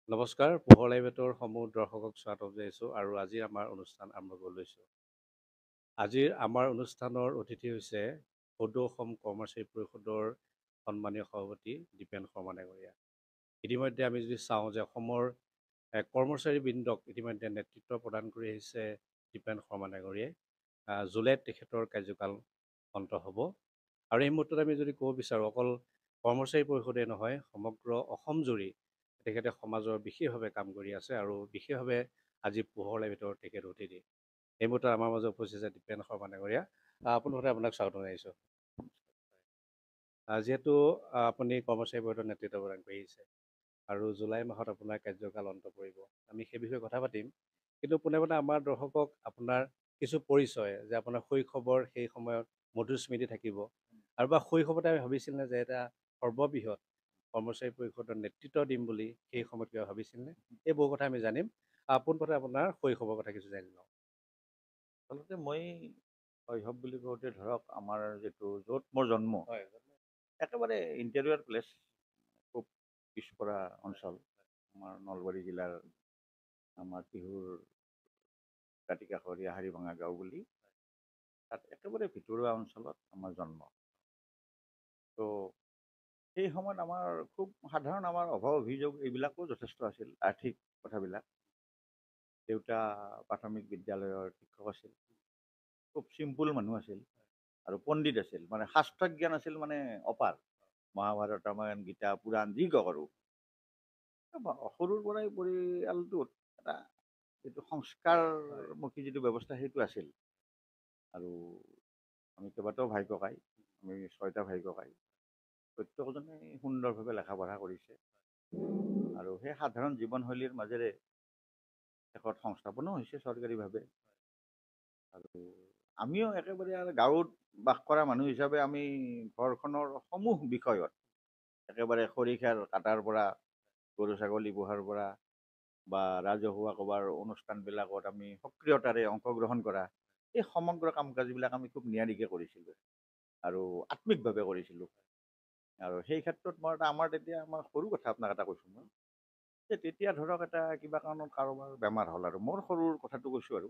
নমস্কাৰ, পোহৰ লাইভেটৰ সমূহ দৰ্শকক স্বাগতম জনাইছোঁ আৰু আজি আমাৰ অনুষ্ঠান আৰম্ভ কৰিব লৈছোঁ। আজিৰ আমাৰ অনুষ্ঠানৰ অতিথি হৈছে সদৌ অসম কৰ্মচাৰী পৰিষদৰ সন্মানীয় সভাপতি দীপেন শৰ্মা ডাঙৰীয়া। ইতিমধ্যে আমি যদি চাওঁ যে অসমৰ কৰ্মচাৰীবৃন্দক ইতিমধ্যে নেতৃত্ব প্ৰদান কৰি আহিছে দীপেন শৰ্মা ডাঙৰীয়াই। জুলাইত তেখেতৰ কাৰ্যকাল অন্ত হ'ব আৰু এই মুহূৰ্তত আমি যদি ক'ব বিচাৰোঁ অকল কৰ্মচাৰী পৰিষদে নহয়, সমগ্ৰ অসম জুৰি তেখেতে সমাজৰ বিশেষভাৱে কাম কৰি আছে আৰু বিশেষভাৱে আজি পোহৰ লাইভেটৰ তেখেত অতিথি। এই মুহূৰ্তত আমাৰ মাজত উপস্থিত আছে দীপেন শৰ্মা ডাঙৰীয়া। পোনপ্ৰথমে আপোনাক স্বাগতম জনাইছোঁ। যিহেতু আপুনি কৰ্মচাৰী পৰিষদৰ নেতৃত্ব প্ৰদান কৰি আহিছে আৰু জুলাই মাহত আপোনাৰ কাৰ্যকাল অন্ত পৰিব, আমি সেই বিষয়ে কথা পাতিম। কিন্তু পোনে পোনে আমাৰ দৰ্শকক আপোনাৰ কিছু পৰিচয় যে আপোনাৰ শৈশৱৰ সেই সময়ত মধুৰ স্মৃতি থাকিব আৰু বা শৈশৱতে আমি ভাবিছিলনে যে এটা সৰ্ববৃহৎ কৰ্মচাৰী পৰিষদৰ নেতৃত্ব দিম বুলি সেই সময়ত কিবা ভাবিছিলনে? এই বহু কথা আমি জানিম। পোনপ্ৰথমে আপোনাৰ শৈশৱৰ কথা কিছু জানি লওঁ। আচলতে মই শৈশৱ বুলি কওঁতে ধৰক আমাৰ যিটো য'ত মোৰ জন্ম হয়। একেবাৰে ইণ্টেৰিয়ৰ প্লেচ, খুব পিছপৰা অঞ্চল। আমাৰ নলবাৰী জিলাৰ আমাৰ তিহুৰ দাঁতিকাষৰীয়া হাৰিভঙা গাঁও বুলি, তাত একেবাৰে ভিতৰুৱা অঞ্চলত আমাৰ জন্ম। তো সেই সময়ত আমাৰ খুব সাধাৰণ আমাৰ অভাৱ অভিযোগ এইবিলাকো যথেষ্ট আছিল, আৰ্থিক কথাবিলাক। দেউতা প্ৰাথমিক বিদ্যালয়ৰ শিক্ষক আছিল, খুব চিম্পুল মানুহ আছিল আৰু পণ্ডিত আছিল, মানে শাস্ত্ৰ জ্ঞান আছিল মানে অপাৰ। মহাভাৰত, ৰামায়ণ, গীতা, পুৰাণ যি কওক আৰু সৰুৰ পৰাই পৰিয়ালটোত এটা যিটো সংস্কাৰমুখী যিটো ব্যৱস্থা সেইটো আছিল। আৰু আমি কেইবাটাও ভাই ককাই, আমি 6টা ভাই ককাই, প্ৰত্যেকজনে সুন্দৰভাৱে লেখা পঢ়া কৰিছে আৰু সেই সাধাৰণ জীৱনশৈলীৰ মাজেৰে শেষত সংস্থাপনো হৈছে চৰকাৰীভাৱে। আৰু আমিও একেবাৰে আৰু গাঁৱত বাস কৰা মানুহ হিচাপে আমি ঘৰখনৰ সমূহ বিষয়ত একেবাৰে খৰি খেৰ কাটাৰ পৰা গৰু ছাগলী পোহাৰ পৰা বা ৰাজহুৱা ক'ৰবাৰ অনুষ্ঠানবিলাকত আমি সক্ৰিয়তাৰে অংশগ্ৰহণ কৰা, এই সমগ্ৰ কাম কাজবিলাক আমি খুব নিয়াৰিকৈ কৰিছিলোঁ আৰু আত্মিকভাৱে কৰিছিলোঁ। আৰু সেই ক্ষেত্ৰত মই আমাৰ তেতিয়া আমাৰ সৰু কথা আপোনাক এটা কৈছোঁ মই, যে তেতিয়া ধৰক এটা কিবা কাৰণত কাৰোবাৰ বেমাৰ হ'ল, আৰু মোৰ সৰুৰ কথাটো কৈছোঁ আৰু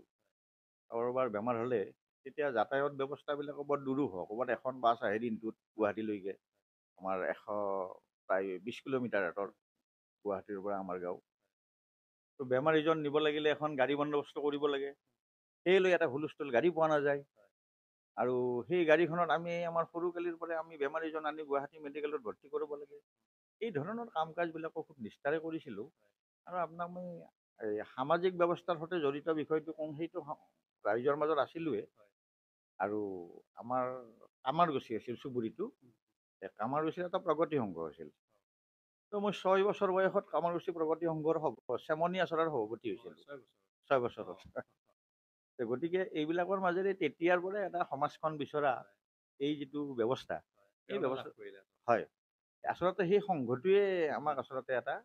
কাৰোবাৰ বেমাৰ হ'লে তেতিয়া যাতায়ত ব্যৱস্থাবিলাকো বৰ দুৰূহ। ক'ৰবাত এখন বাছ আহে দিনটোত গুৱাহাটীলৈকে, আমাৰ প্ৰায় 20 কিলোমিটাৰ আঁতৰ গুৱাহাটীৰ পৰা আমাৰ গাঁও। তো বেমাৰীজন নিব লাগিলে এখন গাড়ী বন্দবস্ত কৰিব লাগে, সেই লৈ এটা হুলস্থুল, গাড়ী পোৱা নাযায়। আৰু সেই গাড়ীখনত আমি আমাৰ সৰুকালিৰ পৰাই আমি বেমাৰীজন আনি গুৱাহাটী মেডিকেলত ভৰ্তি কৰিব লাগে। এই ধৰণৰ কাম কাজবিলাকো খুব নিষ্ঠাৰে কৰিছিলোঁ। আৰু আপোনাক মই এই সামাজিক ব্যৱস্থাৰ সৈতে জড়িত বিষয়টো কওঁ, সেইটো ৰাইজৰ মাজত আছিলোঁৱে। আৰু আমাৰ কামাৰগুছি আছিল চুবুৰীটো, কামাৰগুছিৰ এটা প্ৰগতি সংঘ আছিল। তো মই 6 বছৰ বয়সত কামাৰগুছি প্ৰগতি সংঘৰ চেমনীয়া আছৰৰ সভাপতি হৈছিলোঁ। 6 বছৰত। গতিকে এইবিলাকৰ মাজেৰে তেতিয়াৰ পৰাই এটা সমাজখন বিচৰা এই যিটো ব্যৱস্থা, এই ব্যৱস্থা, হয়, আচলতে সেই সংঘটোৱে আমাক আচলতে এটা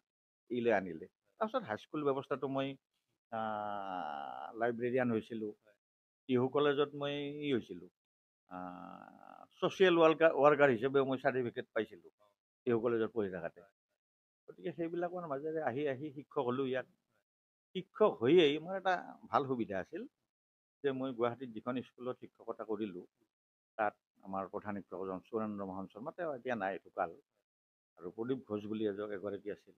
ইলে আনিলে। তাৰপিছত হাইস্কুল ব্যৱস্থাটো মই লাইব্ৰেৰিয়ান হৈছিলোঁ। টিহু কলেজত মই হৈছিলোঁ, ছ'চিয়েল ৱাৰ্কাৰ হিচাপেও মই চাৰ্টিফিকেট পাইছিলোঁ টিহু কলেজত পঢ়ি থাকোঁতে। গতিকে সেইবিলাকৰ মাজেৰে আহি আহি শিক্ষক হ'লোঁ ইয়াত। শিক্ষক হৈয়েই মোৰ এটা ভাল সুবিধা আছিল যে মই গুৱাহাটীত যিখন স্কুলত শিক্ষকতা কৰিলোঁ, তাত আমাৰ প্ৰধান শিক্ষকজন সুৰেন্দ্ৰ মোহন শৰ্মা, তেওঁ এতিয়া নাই, ঢুকাল। আৰু প্ৰদীপ ঘোষ বুলি এগৰাকী আছিল।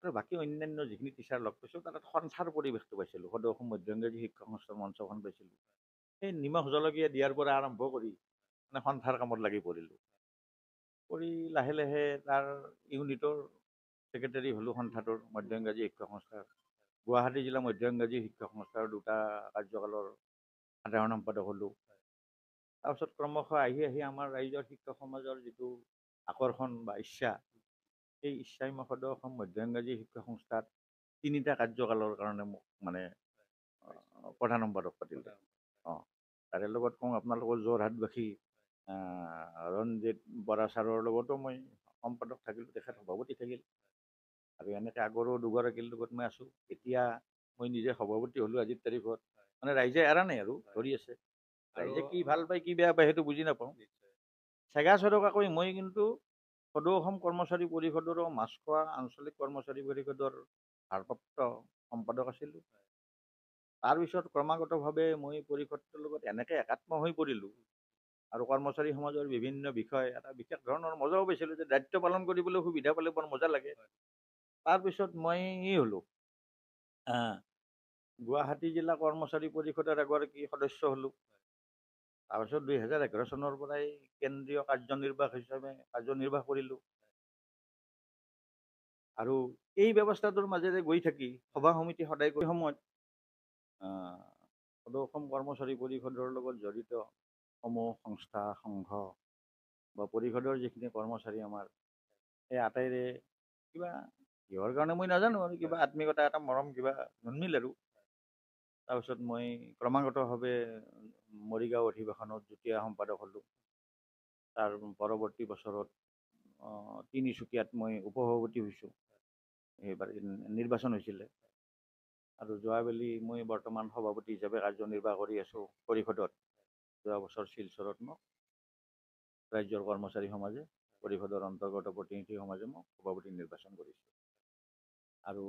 আৰু বাকী অন্যান্য যিখিনি টিচাৰ লগ পাইছোঁ, তাত সন্থাৰ পৰিৱেশটো পাইছিলোঁ। সদৌ অসম মধ্য ইংৰাজী শিক্ষক সংস্থাৰ মঞ্চখন পাইছিলোঁ। সেই নিমখ জলকীয়া দিয়াৰ পৰা আৰম্ভ কৰি মানে সন্থাৰ কামত লাগি পৰিলোঁ। কৰি লাহে লাহে তাৰ ইউনিটৰ ছেক্ৰেটাৰী হ'লোঁ সন্থাটোৰ, মধ্য ইংৰাজী শিক্ষক সংস্থাৰ। গুৱাহাটী জিলা মধ্য ইংৰাজী শিক্ষক সংস্থাৰ 2টা কাৰ্যকালৰ সাধাৰণ সম্পাদক হ'লোঁ। তাৰপিছত ক্ৰমশঃ আহি আহি আমাৰ ৰাইজৰ শিক্ষক সমাজৰ যিটো আকৰ্ষণ বা ইচ্ছা, সেই ইচ্ছাই মোক সদৌ অসম মধ্য ইংৰাজী শিক্ষক সংস্থাত 3টা কাৰ্যকালৰ কাৰণে মোক মানে প্ৰধান সম্পাদক পাতিলে। তাৰে লগত কওঁ আপোনালোকৰ যোৰহাটবাসী ৰঞ্জিত বৰা ছাৰৰ লগতো মই সম্পাদক থাকিলোঁ, তেখেত সভাপতি থাকিল। আৰু এনেকৈ আগৰো দুগৰাকীৰ লগত মই আছোঁ। এতিয়া মই নিজে সভাপতি হ'লোঁ আজিৰ তাৰিখত। মানে ৰাইজে এৰা নাই আৰু ধৰি আছে। ৰাইজে কি ভাল পায় কি বেয়া পায় সেইটো বুজি নাপাওঁ। চেগা চৰকাকৈ মই কিন্তু সদৌ অসম কৰ্মচাৰী পৰিষদৰো মাছখোৱা আঞ্চলিক কৰ্মচাৰী পৰিষদৰ ভাৰপ্ৰাপ্ত সম্পাদক আছিলোঁ। তাৰপিছত ক্ৰমাগতভাৱে মই পৰিষদটোৰ লগত এনেকৈ একাত্ম হৈ পৰিলোঁ আৰু কৰ্মচাৰী সমাজৰ বিভিন্ন বিষয় এটা বিশেষ ধৰণৰ মজাও পাইছিলোঁ যে দায়িত্ব পালন কৰিবলৈ সুবিধা পালে বৰ মজা লাগে। তাৰপিছত মই হ'লোঁ গুৱাহাটী জিলা কৰ্মচাৰী পৰিষদৰ এগৰাকী সদস্য হ'লোঁ। তাৰপিছত 2011 চনৰ পৰাই কেন্দ্ৰীয় কাৰ্যনিৰ্বাহক হিচাপে কাৰ্যনিৰ্বাহ কৰিলোঁ। আৰু এই ব্যৱস্থাটোৰ মাজেৰে গৈ থাকি সভা সমিতি সদায় কৰি সময়ত সদৌ অসম কৰ্মচাৰী পৰিষদৰ লগত জড়িত সমূহ সংস্থা সংঘ বা পৰিষদৰ যিখিনি কৰ্মচাৰী আমাৰ সেই আটাইৰে কিবা কিহৰ কাৰণে মই নাজানো আৰু কিবা আত্মীয়তা এটা মৰম কিবা জন্মিল আৰু তাৰপিছত মই ক্ৰমাগতভাৱে মৰিগাঁও অধিৱেশনত যুটীয়া সম্পাদক হ'লোঁ। তাৰ পৰৱৰ্তী বছৰত তিনিচুকীয়াত মই উপসভাপতি হৈছোঁ। সেইবাৰ নিৰ্বাচন হৈছিলে আৰু যোৱাবেলি মই বৰ্তমান সভাপতি হিচাপে কাৰ্যনিৰ্বাহ কৰি আছোঁ পৰিষদত। যোৱা বছৰ শিলচৰত মোক ৰাজ্যৰ কৰ্মচাৰী সমাজে পৰিষদৰ অন্তৰ্গত প্ৰতিনিধি সমাজে মোক সভাপতি নিৰ্বাচন কৰিছে। আৰু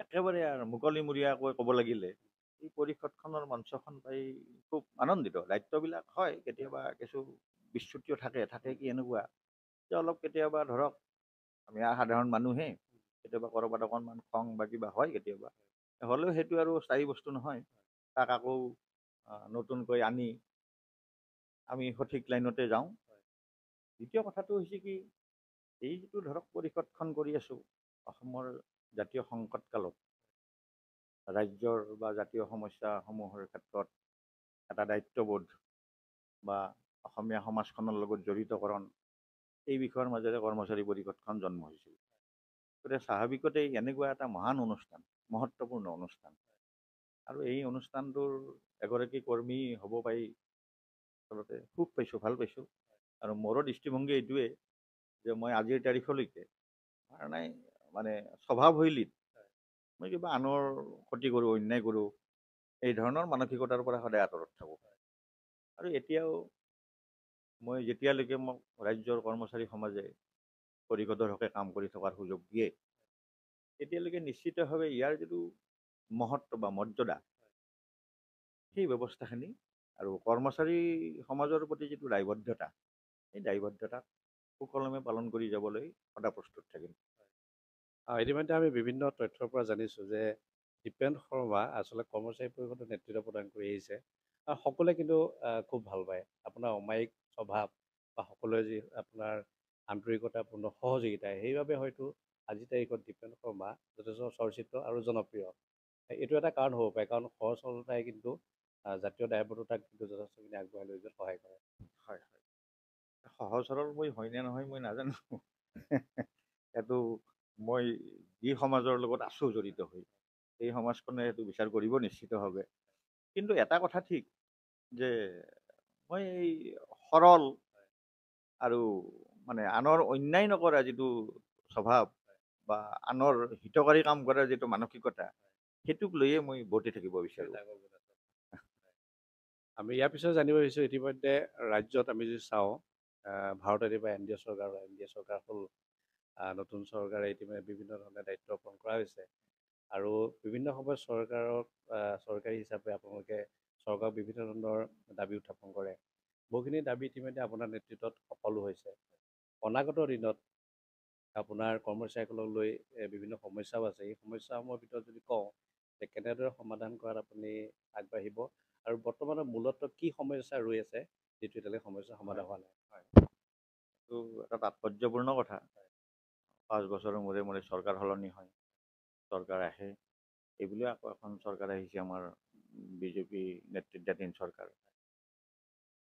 একেবাৰে আৰু মুকলিমূৰীয়াকৈ ক'ব লাগিলে এই পৰিষদখনৰ মঞ্চখন পাই খুব আনন্দিত। দায়িত্ববিলাক হয় কেতিয়াবা কিছু বিচ্যুতিও থাকে কি এনেকুৱা যে অলপ কেতিয়াবা ধৰক আমি সাধাৰণ মানুহে কেতিয়াবা ক'ৰবাত অকণমান খং বা কিবা হয় কেতিয়াবা, হ'লেও সেইটো আৰু স্থায়ী বস্তু নহয়। তাক আকৌ নতুনকৈ আনি আমি সঠিক লাইনতে যাওঁ। দ্বিতীয় কথাটো হৈছে কি, এই যিটো ধৰক পৰিষদখন কৰি আছোঁ অসমৰ জাতীয় সংকট কালত ৰাজ্যৰ বা জাতীয় সমস্যাসমূহৰ ক্ষেত্ৰত এটা দায়িত্ববোধ বা অসমীয়া সমাজখনৰ লগত জড়িতকৰণ এই বিষয়ৰ মাজেৰে কৰ্মচাৰী পৰিষদখন জন্ম হৈছিল। গতিকে স্বাভাৱিকতেই এনেকুৱা এটা মহান অনুষ্ঠান, মহত্বপূৰ্ণ অনুষ্ঠান আৰু এই অনুষ্ঠানটোৰ এগৰাকী কৰ্মী হ'ব পাৰি আচলতে সুখ পাইছোঁ, ভাল পাইছোঁ। আৰু মোৰো দৃষ্টিভংগী এইটোৱে যে মই আজিৰ তাৰিখলৈকে নাই মানে স্বভাৱশৈলীত মই কিবা আনৰ ক্ষতি কৰোঁ, অন্যায় কৰোঁ এই ধৰণৰ মানসিকতাৰ পৰা সদায় আঁতৰত থাকোঁ। আৰু এতিয়াও মই যেতিয়ালৈকে মোক ৰাজ্যৰ কৰ্মচাৰী সমাজে পৰিষদৰ হকে কাম কৰি থকাৰ সুযোগ দিয়ে তেতিয়ালৈকে নিশ্চিতভাৱে ইয়াৰ যিটো মহত্ব বা মৰ্যাদা সেই ব্যৱস্থাখিনি আৰু কৰ্মচাৰী সমাজৰ প্ৰতি যিটো দায়বদ্ধতা সেই দায়বদ্ধতাক সুকলমে পালন কৰি যাবলৈ সদায় প্ৰস্তুত থাকিম। ইতিমধ্যে আমি বিভিন্ন তথ্যৰ পৰা জানিছোঁ যে দীপেন শৰ্মা আচলতে কৰ্মচাৰী পৰিষদৰ নেতৃত্ব প্ৰদান কৰি আহিছে আৰু সকলোৱে কিন্তু খুব ভাল পায় আপোনাৰ অমায়িক স্বভাৱ বা সকলোৱে যি আপোনাৰ আন্তৰিকতাপূৰ্ণ সহযোগিতা, সেইবাবে হয়তো আজিৰ তাৰিখত দীপেন শৰ্মা যথেষ্ট চৰ্চিত আৰু জনপ্ৰিয়। এইটো এটা কাৰণ হ'ব পাৰে, কাৰণ সহজ সৰলতাই কিন্তু জাতীয় দায়বদ্ধতাক কিন্তু যথেষ্টখিনি আগবঢ়াই লৈ যোৱাত সহায় কৰে। হয় হয়, সহজ সৰল মই হয় নে নহয় মই নাজানো। সেইটো মই যি সমাজৰ লগত আছোঁ জড়িত হৈ সেই সমাজখনে সেইটো বিচাৰ কৰিব নিশ্চিতভাৱে। কিন্তু এটা কথা ঠিক যে মই এই সৰল আৰু মানে আনৰ অন্যায় নকৰা যিটো স্বভাৱ বা আনৰ হিতকাৰী কাম কৰাৰ যিটো মানসিকতা সেইটোক লৈয়ে মই বৰ্তি থাকিব বিচাৰোঁ। আমি ইয়াৰ পিছত জানিব বিচাৰিছোঁ ইতিমধ্যে ৰাজ্যত আমি যদি চাওঁ ভাৰতত এইবাৰ NDA চৰকাৰ বা NDA চৰকাৰ হ'ল নতুন চৰকাৰে ইতিমধ্যে বিভিন্ন ধৰণে দায়িত্ব অৰ্পণ কৰা হৈছে আৰু বিভিন্ন সময়ত চৰকাৰী হিচাপে আপোনালোকে চৰকাৰক বিভিন্ন ধৰণৰ দাবী উত্থাপন কৰে। বহুখিনি দাবী ইতিমধ্যে আপোনাৰ নেতৃত্বত সফলো হৈছে। অনাগত দিনত আপোনাৰ কৰ্মচাৰীসকলক লৈ বিভিন্ন সমস্যাও আছে। এই সমস্যাসমূহৰ ভিতৰত যদি কওঁ যে কেনেদৰে সমাধান কৰাত আপুনি আগবাঢ়িব আৰু বৰ্তমানৰ মূলতঃ কি সমস্যা ৰৈ আছে যিটো এতিয়ালৈকে সমস্যা সমাধান হোৱা নাই? এইটো এটা তাৎপৰ্যপূৰ্ণ কথা। 5 বছৰৰ মূৰে মূৰে চৰকাৰ সলনি হয়, চৰকাৰ আহে, এইবুলিয়ে আকৌ এখন চৰকাৰ আহিছে আমাৰ বিজেপি নেতৃত্বাধীন চৰকাৰ।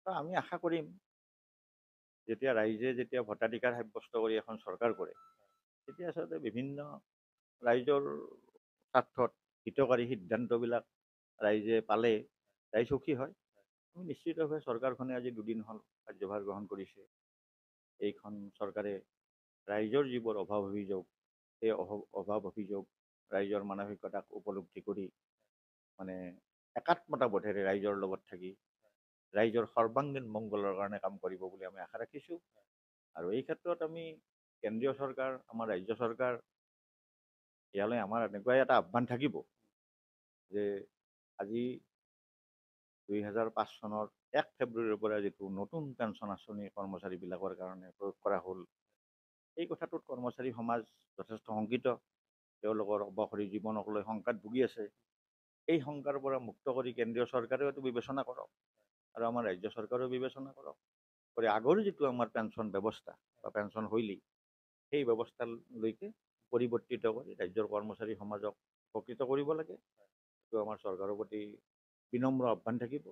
আমি আশা কৰিম যেতিয়া ৰাইজে যেতিয়া ভোটাধিকাৰ সাব্যস্ত কৰি এখন চৰকাৰ কৰে তেতিয়া আচলতে বিভিন্ন ৰাইজৰ স্বাৰ্থত হিতকাৰী সিদ্ধান্তবিলাক ৰাইজে পালে ৰাইজ সুখী হয়। আমি নিশ্চিতভাৱে চৰকাৰখনে আজি 2 দিন হ'ল কাৰ্যভাৰ গ্ৰহণ কৰিছে। এইখন চৰকাৰে ৰাইজৰ যিবোৰ অভাৱ অভিযোগ সেই অভাৱ অভিযোগ ৰাইজৰ মানসিকতাক উপলব্ধি কৰি মানে একাত্মতাবোধেৰে ৰাইজৰ লগত থাকি ৰাইজৰ সৰ্বাংগীন মংগলৰ কাৰণে কাম কৰিব বুলি আমি আশা ৰাখিছোঁ। আৰু এই ক্ষেত্ৰত আমি কেন্দ্ৰীয় চৰকাৰ, আমাৰ ৰাজ্য চৰকাৰ, ইয়ালৈ আমাৰ এনেকুৱাই এটা আহ্বান থাকিব যে আজি 2005 চনৰ 1 ফেব্ৰুৱাৰীৰ পৰা যিটো নতুন পেঞ্চন আঁচনি কৰ্মচাৰীবিলাকৰ কাৰণে প্ৰয়োগ কৰা হ'ল, এই কথাটোত কৰ্মচাৰী সমাজ যথেষ্ট শংকিত। তেওঁলোকৰ অবসৰী জীৱনক লৈ শংকাত ভুগি আছে। এই শংকাৰ পৰা মুক্ত কৰি কেন্দ্ৰীয় চৰকাৰেও এইটো বিবেচনা কৰক আৰু আমাৰ ৰাজ্য চৰকাৰেও বিবেচনা কৰক কৰি আগৰ যিটো আমাৰ পেঞ্চন ব্যৱস্থা বা পেঞ্চন শৈলী, সেই ব্যৱস্থালৈকে পৰিৱৰ্তিত কৰি ৰাজ্যৰ কৰ্মচাৰী সমাজক উপকৃত কৰিব লাগে। এইটো আমাৰ চৰকাৰৰ প্ৰতি বিনম্ৰ আহ্বান থাকিব।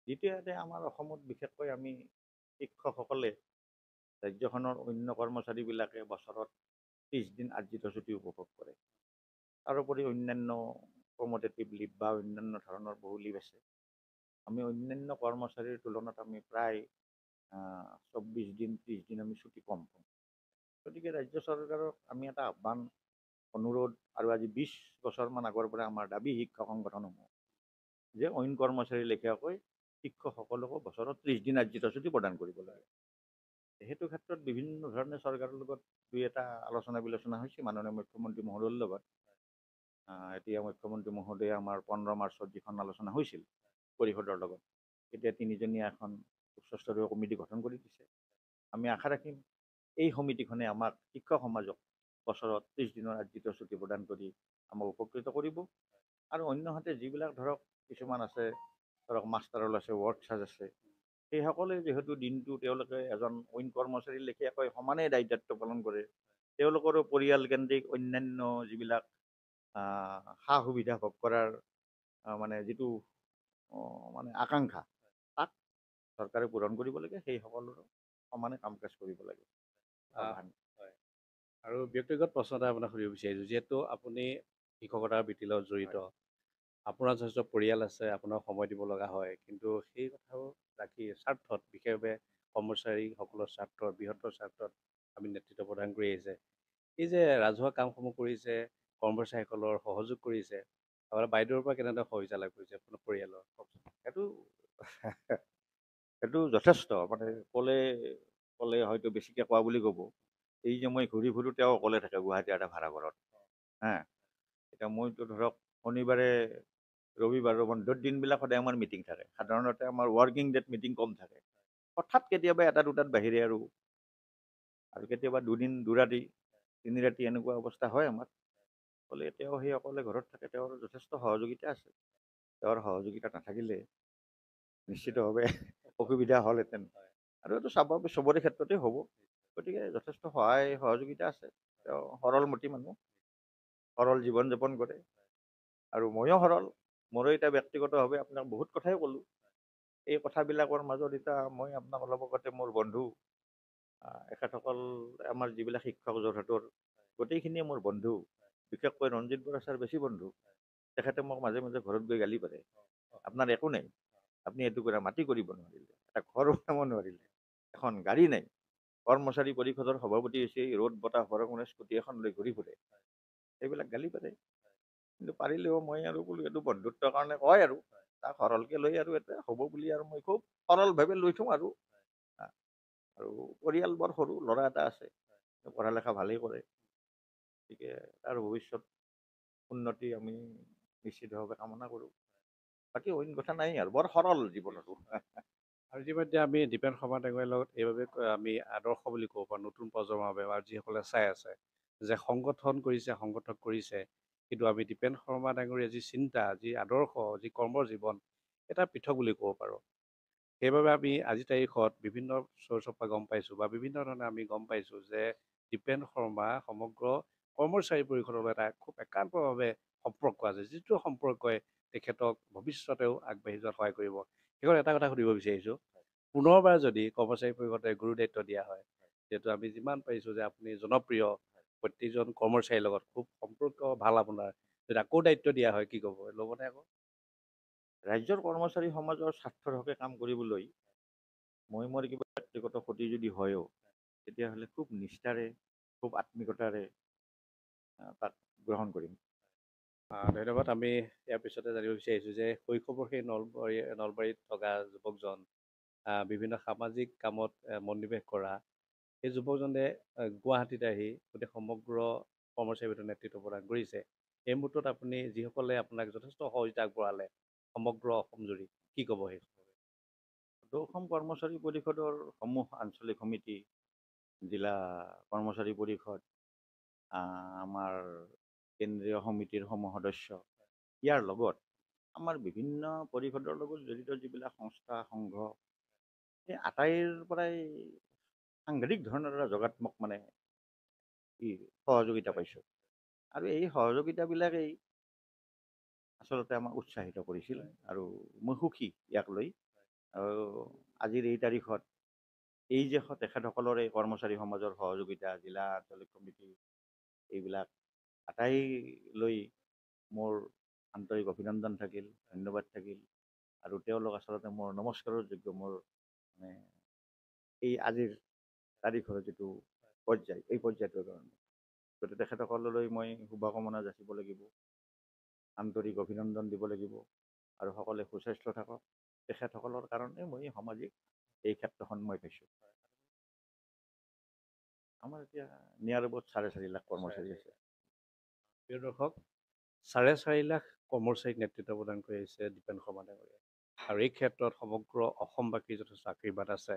দ্বিতীয়তে, আমাৰ অসমত বিশেষকৈ আমি শিক্ষকসকলে ৰাজ্যখনৰ অন্য কৰ্মচাৰীবিলাকে বছৰত 30 দিন আৰ্জিত ছুটি উপভোগ কৰে। তাৰোপৰি অন্যান্য কমোডেটিভ লিভ বা অন্যান্য ধৰণৰ বহু লিভ আছে। আমি অন্যান্য কৰ্মচাৰীৰ তুলনাত আমি প্ৰায় 24 দিন 30 দিন আমি ছুটি কম পাওঁ। গতিকে ৰাজ্য চৰকাৰক আমি এটা আহ্বান, অনুৰোধ আৰু আজি 20 বছৰমান আগৰ পৰা আমাৰ দাবী শিক্ষক সংগঠনসমূহ যে অইন কৰ্মচাৰীৰ লেখীয়াকৈ শিক্ষকসকলকো বছৰত 30 দিন আৰ্জিত ছুটি প্ৰদান কৰিব লাগে। সেইটো ক্ষেত্ৰত বিভিন্ন ধৰণে চৰকাৰৰ লগত দুই এটা আলোচনা বিলোচনা হৈছে মাননীয় মুখ্যমন্ত্ৰী মহোদয়ৰ লগত। এতিয়া মুখ্যমন্ত্ৰী মহোদয়ে আমাৰ 15 মাৰ্চত যিখন আলোচনা হৈছিল পৰিষদৰ লগত, এতিয়া 3জনীয়া এখন উচ্চস্তৰীয় কমিটি গঠন কৰি দিছে। আমি আশা ৰাখিম এই সমিতিখনে আমাক শিক্ষক সমাজক বছৰত 30 দিনৰ আৰ্জিত ছুটি প্ৰদান কৰি আমাক উপকৃত কৰিব। আৰু অন্যহাতে যিবিলাক ধৰক কিছুমান আছে, ধৰক মাষ্টাৰৰ আছে, ৱৰ্ড চাৰ্জ আছে, সেইসকলে যিহেতু দিনটো তেওঁলোকে এজন অইন কৰ্মচাৰীৰ লেখীয়াকৈ সমানেই দায়িত্ব পালন কৰে, তেওঁলোকৰো পৰিয়ালকেন্দ্ৰিক অন্যান্য যিবিলাক সা সুবিধা ভোগ কৰাৰ মানে যিটো মানে আকাংক্ষা, তাক চৰকাৰে পূৰণ কৰিব লাগে। সেই সকলোৰো সমানে কাম কাজ কৰিব লাগে। হয়। আৰু ব্যক্তিগত প্ৰশ্ন এটা আপোনাক সুধিব বিচাৰিছোঁ, যিহেতু আপুনি শিক্ষকতাৰ বৃত্তিৰ লগত জড়িত, আপোনাৰ যথেষ্ট পৰিয়াল আছে, আপোনাক সময় দিব লগা হয়, কিন্তু সেই কথাও ৰাখি স্বাৰ্থত, বিশেষভাৱে কৰ্মচাৰীসকলৰ স্বাৰ্থত, বৃহত্তৰ স্বাৰ্থত আমি নেতৃত্ব প্ৰদান কৰি আহিছে। এই যে ৰাজহুৱা কামসমূহ কৰিছে, কৰ্মচাৰীসকলৰ সহযোগ কৰিছে, আপোনাৰ বাইদেউৰ পৰা কেনেদৰে সহযোগিতা লাভ কৰিছে আপোনাৰ পৰিয়ালৰ? সেইটো সেইটো যথেষ্ট, মানে ক'লে হয়তো বেছিকৈ কোৱা বুলি ক'ব। এই যে মই ঘূৰি ফুৰোঁ, তেওঁ অকলে থাকে গুৱাহাটীৰ এটা ভাড়া ঘৰত। এতিয়া মইতো ধৰক শনিবাৰে, ৰবিবাৰ, বন্ধৰ দিনবিলাক সদায় আমাৰ মিটিং থাকে। সাধাৰণতে আমাৰ ৱৰ্কিং ডেত মিটিং কম থাকে। হঠাৎ কেতিয়াবা এটা দুটাত বাহিৰে আৰু কেতিয়াবা দুদিন দুৰাতি 3 ৰাতি এনেকুৱা অৱস্থা হয় আমাৰ। ক'লে তেওঁ সেই অকলে ঘৰত থাকে, তেওঁৰ যথেষ্ট সহযোগিতা আছে। তেওঁৰ সহযোগিতা নাথাকিলে নিশ্চিতভাৱে অসুবিধা হ'লহেঁতেন। আৰু এইটো স্বাভাৱিক, চবৰে ক্ষেত্ৰতে হ'ব। গতিকে যথেষ্ট সহায় সহযোগিতা আছে। তেওঁ সৰলমতি মানুহ, সৰল জীৱন যাপন কৰে আৰু ময়ো সৰল। মোৰো এতিয়া ব্যক্তিগতভাৱে আপোনাক বহুত কথাই ক'লোঁ। এই কথাবিলাকৰ মাজত এতিয়া মই আপোনাক অলপ আগতে মোৰ বন্ধু এখেতসকল, আমাৰ যিবিলাক শিক্ষক যোৰহাটৰ, গোটেইখিনিয়ে মোৰ বন্ধু। বিশেষকৈ ৰঞ্জিত বৰা ছাৰ বেছি বন্ধু। তেখেতে মোক মাজে মাজে ঘৰত গৈ গালি পাৰে, আপোনাৰ একো নাই, আপুনি এইটো কৰা মাটি কৰিব নোৱাৰিলে, এটা ঘৰ বনাব নোৱাৰিলে, এখন গাড়ী নাই, কৰ্মচাৰী পৰিষদৰ সভাপতি হৈছে, ৰ'দ বতাহ বৰষুণে স্কুটি এখন লৈ ঘূৰি ফুৰে, এইবিলাক গালি পাৰে। কিন্তু পাৰিলেও মই আৰু বোলো এইটো বন্ধুত্বৰ কাৰণে কয় আৰু তাক সৰলকৈ লৈ আৰু এটা হ'ব বুলি আৰু মই খুব সৰলভাৱে লৈ থওঁ আৰু পৰিয়াল বৰ সৰু, ল'ৰা এটা আছে, পঢ়া লেখা ভালেই কৰে। গতিকে তাৰ ভৱিষ্যত উন্নতি আমি নিশ্চিতভাৱে কামনা কৰোঁ। বাকী অইন কথা নাই আৰু, বৰ সৰল জীৱন আৰু। আৰু ইতিমধ্যে আমি দীপেন শৰ্মা ডাঙৰীয়াৰ লগত এইবাবে আমি আদৰ্শ বুলি ক'ব পাৰোঁ, নতুন প্ৰজন্মৰ বাবে আৰু যিসকলে চাই আছে যে সংগঠন কৰিছে, সংগঠক কৰিছে, কিন্তু আমি দীপেন শৰ্মা ডাঙৰীয়াৰ যি চিন্তা, যি আদৰ্শ, যি কৰ্মৰ জীৱন, এটা পৃথক বুলি ক'ব পাৰোঁ। সেইবাবে আমি আজিৰ তাৰিখত বিভিন্ন চ'ৰ্চৰ পৰা গম পাইছোঁ বা বিভিন্ন ধৰণে আমি গম পাইছোঁ যে দীপেন শৰ্মা সমগ্ৰ কৰ্মচাৰী পৰিষদৰ লগত এটা খুব একান্তভাৱে সম্পৰ্ক আছে, যিটো সম্পৰ্কই তেখেতক ভৱিষ্যতেও আগবাঢ়ি যোৱাত সহায় কৰিব। শেষত এটা কথা সুধিব বিচাৰিছোঁ, পুনৰবাৰ যদি কৰ্মচাৰী পৰিষদে গুৰু দায়িত্ব দিয়া হয়, যিহেতু আমি যিমান পাৰিছোঁ যে আপুনি জনপ্ৰিয়, প্ৰত্যেকজন কৰ্মচাৰীৰ লগত খুব সম্পৰ্ক ভাল আপোনাৰ, যদি আকৌ দায়িত্ব দিয়া হয়, কি ক'ব, ল'বনে আকৌ? ৰাজ্যৰ কৰ্মচাৰী সমাজৰ স্বাৰ্থৰ হকে কাম কৰিবলৈ মই মোৰ কিবা ব্যক্তিগত ক্ষতি যদি হয়ও, তেতিয়াহ'লে খুব নিষ্ঠাৰে, খুব আত্মিকতাৰে তাক গ্ৰহণ কৰিম। ধন্যবাদ। আমি ইয়াৰ পিছতে জানিব বিচাৰিছোঁ যে শৈশৱৰ সেই নলবাৰীত থকা যুৱকজন বিভিন্ন সামাজিক কামত মনোনিৱেশ কৰা, সেই যুৱকজনে গুৱাহাটীত আহি গোটেই সমগ্ৰ কৰ্মচাৰী গোটৰ নেতৃত্ব প্ৰদান কৰিছে। এই মুহূৰ্তত আপুনি যিসকলে আপোনাক যথেষ্ট সহযোগিতা আগবঢ়ালে সমগ্ৰ অসমজুৰি, কি ক'ব সেই? অসম কৰ্মচাৰী পৰিষদৰ সমূহ আঞ্চলিক সমিতি, জিলা কৰ্মচাৰী পৰিষদ, আমাৰ কেন্দ্ৰীয় সমিতিৰ সমূহ সদস্য, ইয়াৰ লগত আমাৰ বিভিন্ন পৰিষদৰ লগত জড়িত যিবিলাক সংস্থা সংঘ, সেই আটাইৰ পৰাই সাংঘাতিক ধৰণৰ এটা যোগাত্মক মানে সহযোগিতা পাইছোঁ। আৰু এই সহযোগিতাবিলাকেই আচলতে আমাক উৎসাহিত কৰিছিল আৰু মই সুখী ইয়াক লৈ। আৰু আজিৰ এই তাৰিখত এই যে তেখেতসকলৰ এই কৰ্মচাৰী সমাজৰ সহযোগিতা, জিলা আঞ্চলিক সমিতি, এইবিলাক আটাই লৈ মোৰ আন্তৰিক অভিনন্দন থাকিল, ধন্যবাদ থাকিল। আৰু তেওঁলোক আচলতে মোৰ নমস্কাৰৰ যোগ্য। মোৰ মানে এই আজিৰ তাৰিখৰ যিটো পৰ্যায়, এই পৰ্যায়টোৰ কাৰণে গতিকে তেখেতসকললৈ মই শুভকামনা যাচিব লাগিব, আন্তৰিক অভিনন্দন দিব লাগিব। আৰু সকলোৱে সুস্বাস্থ্য থাকক। তেখেতসকলৰ কাৰণে মই সামাজিক এই ক্ষেত্ৰখন মই পাইছোঁ। আমাৰ এতিয়া নিয়াৰ এবাউট 4.5 লাখ কৰ্মচাৰী আছে। প্ৰিয় দৰ্শক, 4.5 লাখ কৰ্মচাৰীক নেতৃত্ব প্ৰদান কৰি আহিছে দীপেন শৰ্মা ডাঙৰীয়াই। আৰু এই ক্ষেত্ৰত সমগ্ৰ অসমবাসীৰ যথেষ্ট আশীৰ্বাদ আছে।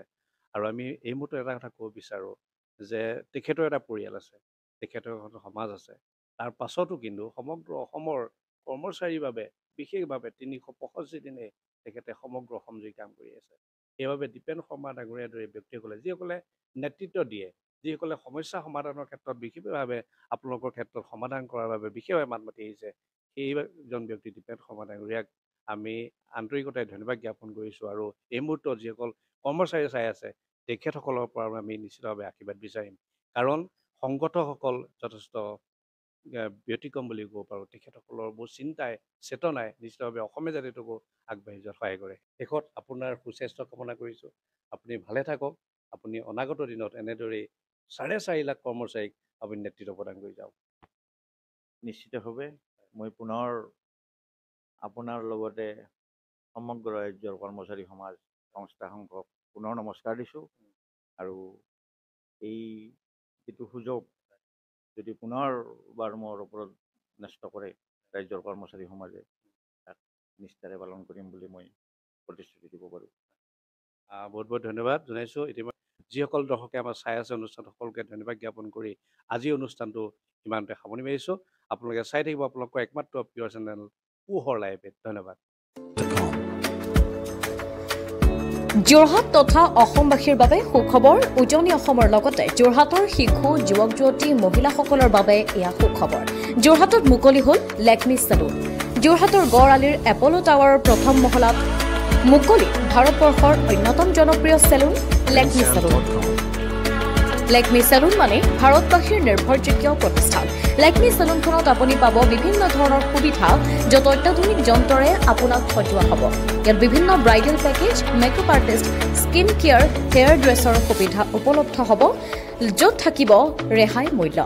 আৰু আমি এই মুহূৰ্তত এটা কথা ক'ব বিচাৰোঁ যে তেখেতৰ এটা পৰিয়াল আছে, তেখেতৰ এখন সমাজ আছে। তাৰ পাছতো কিন্তু সমগ্ৰ অসমৰ কৰ্মচাৰীৰ বাবে বিশেষভাৱে 365 দিনে তেখেতে সমগ্ৰ অসমজুৰি কাম কৰি আছে। সেইবাবে দীপেন শৰ্মা ডাঙৰীয়াৰ দৰে ব্যক্তিসকলে, যিসকলে নেতৃত্ব দিয়ে, যিসকলে সমস্যা সমাধানৰ ক্ষেত্ৰত বিশেষভাৱে আপোনালোকৰ ক্ষেত্ৰত সমাধান কৰাৰ বাবে বিশেষভাৱে মাত মাতি আহিছে, সেইজন ব্যক্তি দীপেন শৰ্মা ডাঙৰীয়াক আমি আন্তৰিকতাৰে ধন্যবাদ জ্ঞাপন কৰিছোঁ। আৰু এই মুহূৰ্তত যিসকল কৰ্মচাৰী চাই আছে, তেখেতসকলৰ পৰা আমি নিশ্চিতভাৱে আশীৰ্বাদ বিচাৰিম। কাৰণ সংগঠকসকল যথেষ্ট ব্যতিক্ৰম বুলি ক'ব পাৰোঁ। তেখেতসকলৰ বহু চিন্তাই, চেতনাই নিশ্চিতভাৱে অসমীয়া জাতিটোকো আগবাঢ়ি যোৱাত সহায় কৰে। শেষত আপোনাৰ সুস্বাস্থ্য কামনা কৰিছোঁ। আপুনি ভালে থাকক। আপুনি অনাগত দিনত এনেদৰেই 4.5 লাখ কৰ্মচাৰীক আপুনি নেতৃত্ব প্ৰদান কৰি যাওক। নিশ্চিতভাৱে মই পুনৰ আপোনাৰ লগতে সমগ্ৰ ৰাজ্যৰ কৰ্মচাৰী সমাজ, সংস্থা সংঘক পুনৰ নমস্কাৰ দিছোঁ। আৰু এই যিটো সুযোগ যদি পুনৰবাৰ মোৰ ওপৰত ন্যস্ত কৰে ৰাজ্যৰ কৰ্মচাৰী সমাজে, তাক নিষ্ঠাৰে পালন কৰিম বুলি মই প্ৰতিশ্ৰুতি দিব পাৰোঁ। বহুত বহুত ধন্যবাদ জনাইছোঁ। ইতিমধ্যে যিসকল দৰ্শকে আমাৰ চাই আছে অনুষ্ঠান, সকলোকে ধন্যবাদ জ্ঞাপন কৰি আজিৰ অনুষ্ঠানটো ইমানতে সামৰণি মাৰিছোঁ। আপোনালোকে চাই থাকিব আপোনালোকৰ একমাত্ৰ প্ৰিয় চেনেল পোহৰ লাইভে। ধন্যবাদ। যোৰহাট তথা অসমবাসীৰ বাবে সুখবৰ। উজনি অসমৰ লগতে যোৰহাটৰ শিশু, যুৱক যুৱতী, মহিলাসকলৰ বাবে এয়া সুখবৰ। যোৰহাটত মুকলি হ'ল লেকমি চেলুন। যোৰহাটৰ গড় আলিৰ এপল' টাৱাৰৰ প্ৰথম মহলাত মুকলি ভাৰতবৰ্ষৰ অন্যতম জনপ্ৰিয় salon Lakme salon. Lakme salon মানে ভাৰতবাসীৰ নিৰ্ভৰযোগ্য প্ৰতিষ্ঠান। লেকমি চেলুনখনত আপুনি পাব বিভিন্ন ধৰণৰ সুবিধা, য'ত অত্যাধুনিক যন্ত্ৰৰে আপোনাক সজোৱা হ'ব। ইয়াত বিভিন্ন bridal package, makeup artist, skin care, hair dresser সুবিধা উপলব্ধ হ'ব, য'ত থাকিব ৰেহাই মূল্য।